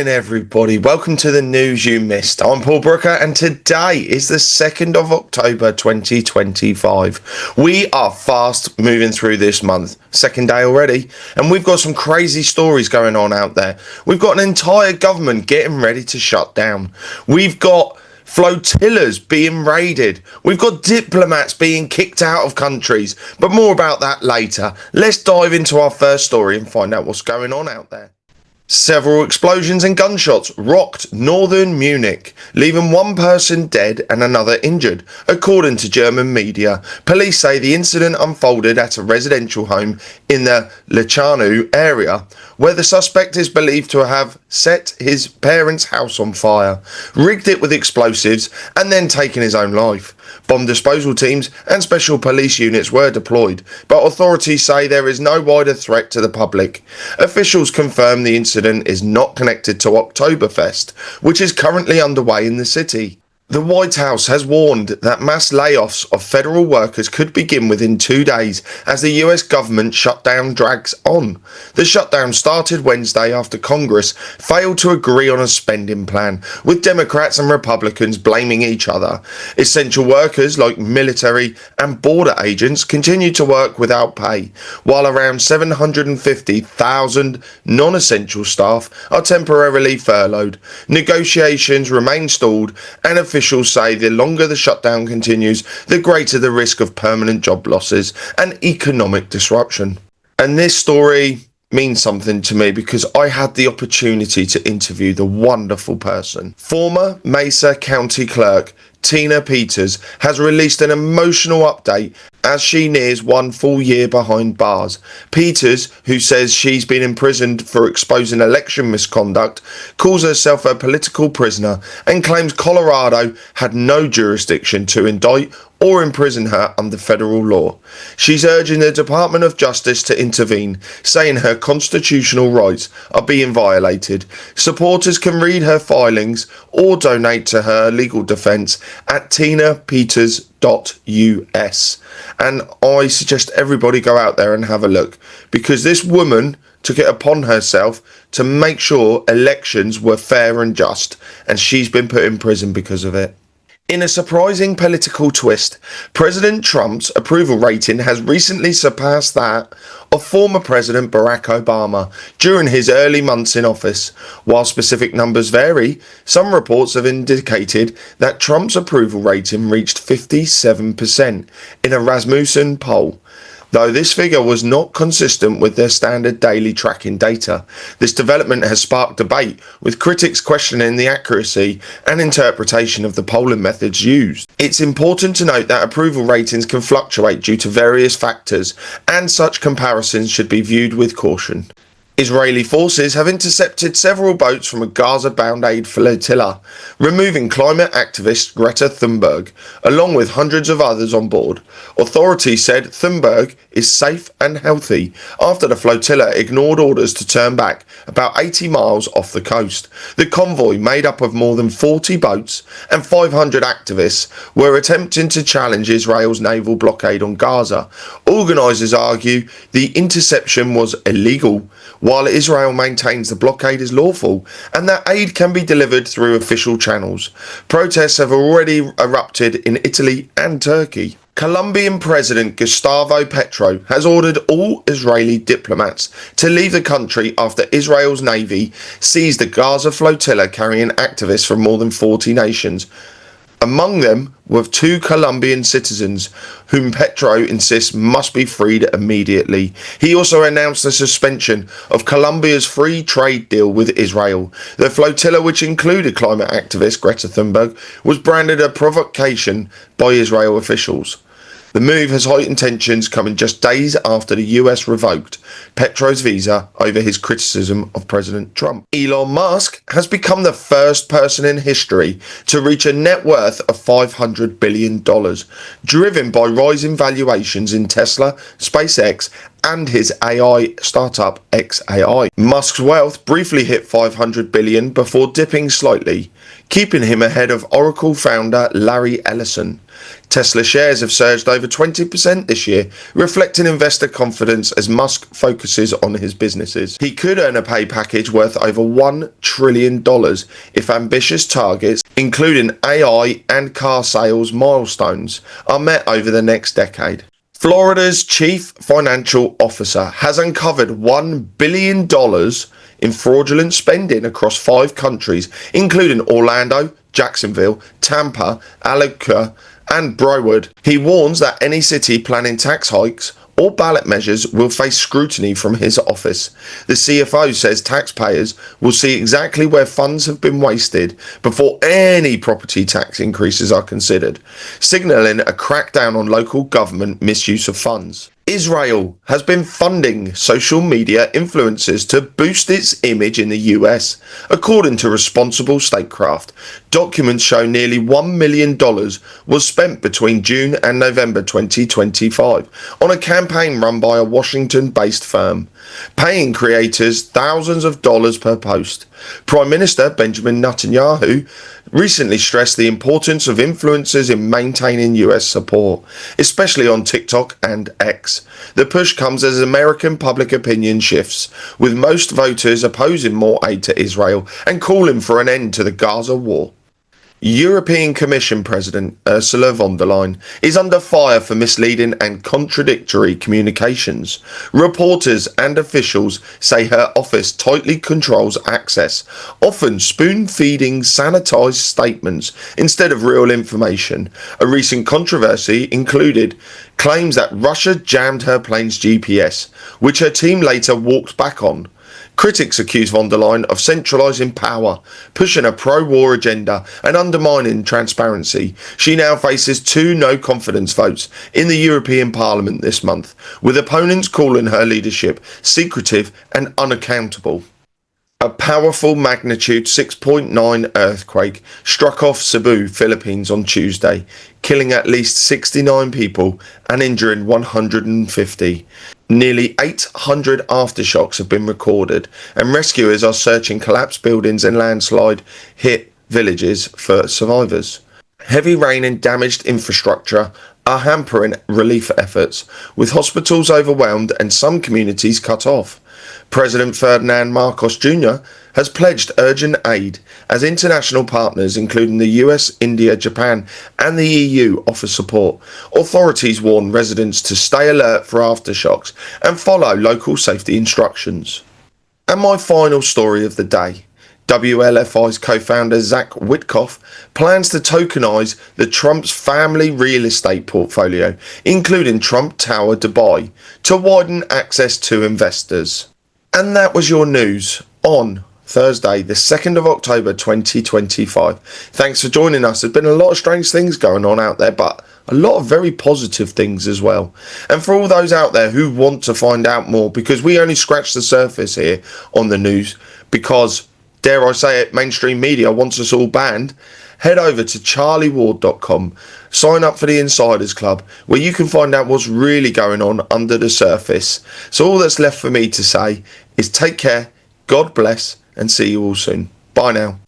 morning, everybody. Welcome to the news you missed. I'm Paul Brooker, and today is the 2nd of October 2025. We are fast moving through this month, second day already, and we've got some crazy stories going on out there. We've got an entire government getting ready to shut down. We've got flotillas being raided. We've got diplomats being kicked out of countries, but more about that later. Let's dive into our first story and find out what's going on out there. Several explosions and gunshots rocked northern Munich, leaving one person dead and another injured, according to German media. Police say the incident unfolded at a residential home in the Lecanu area, where the suspect is believed to have set his parents' house on fire, rigged it with explosives, and then taken his own life. Bomb disposal teams and special police units were deployed, but authorities say there is no wider threat to the public. Officials confirm the incident is not connected to Oktoberfest, which is currently underway in the city. The White House has warned that mass layoffs of federal workers could begin within 2 days as the US government shutdown drags on. The shutdown started Wednesday after Congress failed to agree on a spending plan, with Democrats and Republicans blaming each other. Essential workers like military and border agents continue to work without pay, while around 750,000 non-essential staff are temporarily furloughed. Negotiations remain stalled, and officials say the longer the shutdown continues, the greater the risk of permanent job losses and economic disruption. And this story means something to me because I had the opportunity to interview the wonderful person. Former Mesa County Clerk Tina Peters has released an emotional update as she nears 1 full year behind bars. Peters, who says she's been imprisoned for exposing election misconduct, calls herself a political prisoner and claims Colorado had no jurisdiction to indict or imprison her under federal law. She's urging the Department of Justice to intervene, saying her constitutional rights are being violated. Supporters can read her filings or donate to her legal defense at tinapeters.us. And I suggest everybody go out there and have a look, because this woman took it upon herself to make sure elections were fair and just, and she's been put in prison because of it. In a surprising political twist, President Trump's approval rating has recently surpassed that of former President Barack Obama during his early months in office. While specific numbers vary, some reports have indicated that Trump's approval rating reached 57% in a Rasmussen poll, though this figure was not consistent with their standard daily tracking data. This development has sparked debate, with critics questioning the accuracy and interpretation of the polling methods used. It's important to note that approval ratings can fluctuate due to various factors, and such comparisons should be viewed with caution. Israeli forces have intercepted several boats from a Gaza-bound aid flotilla, removing climate activist Greta Thunberg, along with hundreds of others on board. Authorities said Thunberg is safe and healthy after the flotilla ignored orders to turn back about 80 miles off the coast. The convoy, made up of more than 40 boats and 500 activists, were attempting to challenge Israel's naval blockade on Gaza. Organisers argue the interception was illegal, while Israel maintains the blockade is lawful and that aid can be delivered through official channels. Protests have already erupted in Italy and Turkey. Colombian President Gustavo Petro has ordered all Israeli diplomats to leave the country after Israel's navy seized the Gaza flotilla carrying activists from more than 40 nations. Among them were 2 Colombian citizens, whom Petro insists must be freed immediately. He also announced the suspension of Colombia's free trade deal with Israel. The flotilla, which included climate activist Greta Thunberg, was branded a provocation by Israel officials. The move has heightened tensions, coming just days after the US revoked Petro's visa over his criticism of President Trump. Elon Musk has become the first person in history to reach a net worth of $500 billion, driven by rising valuations in Tesla, SpaceX, and his AI startup XAI. Musk's wealth briefly hit $500 billion before dipping slightly. keeping him ahead of Oracle founder Larry Ellison. Tesla shares have surged over 20% this year, reflecting investor confidence as Musk focuses on his businesses. He could earn a pay package worth over $1 trillion if ambitious targets, including AI and car sales milestones, are met over the next decade. Florida's chief financial officer has uncovered $1 billion in fraudulent spending across 5 countries, including Orlando, Jacksonville, Tampa, Albuquerque, and Broward. He warns that any city planning tax hikes or ballot measures will face scrutiny from his office. The CFO says taxpayers will see exactly where funds have been wasted before any property tax increases are considered, signalling a crackdown on local government misuse of funds. Israel has been funding social media influencers to boost its image in the US. According to Responsible Statecraft, documents show nearly $1 million was spent between June and November 2025 on a campaign run by a Washington-based firm, paying creators thousands of dollars per post. Prime Minister Benjamin Netanyahu recently stressed the importance of influencers in maintaining US support, especially on TikTok and X. The push comes as American public opinion shifts, with most voters opposing more aid to Israel and calling for an end to the Gaza war. European Commission President Ursula von der Leyen is under fire for misleading and contradictory communications. Reporters and officials say her office tightly controls access, often spoon-feeding sanitized statements instead of real information. A recent controversy included claims that Russia jammed her plane's GPS, which her team later walked back on. Critics accuse von der Leyen of centralising power, pushing a pro-war agenda and undermining transparency. She now faces 2 no-confidence votes in the European Parliament this month, with opponents calling her leadership secretive and unaccountable. A powerful magnitude 6.9 earthquake struck off Cebu, Philippines on Tuesday, killing at least 69 people and injuring 150. Nearly 800 aftershocks have been recorded, and rescuers are searching collapsed buildings and landslide-hit villages for survivors. Heavy rain and damaged infrastructure are hampering relief efforts, with hospitals overwhelmed and some communities cut off. President Ferdinand Marcos Jr. has pledged urgent aid as international partners, including the US, India, Japan, and the EU, offer support. Authorities warn residents to stay alert for aftershocks and follow local safety instructions. And my final story of the day. WLFI's co-founder Zach Witkoff plans to tokenize the Trump's family real estate portfolio, including Trump Tower Dubai, to widen access to investors. And that was your news on Thursday, the 2nd of October 2025. Thanks for joining us. There's been a lot of strange things going on out there, but a lot of very positive things as well. And for all those out there who want to find out more, because we only scratch the surface here on the news, because, dare I say it, mainstream media wants us all banned, head over to charlieward.com, sign up for the Insiders Club, where you can find out what's really going on under the surface. So all that's left for me to say is take care, God bless, and see you all soon. Bye now.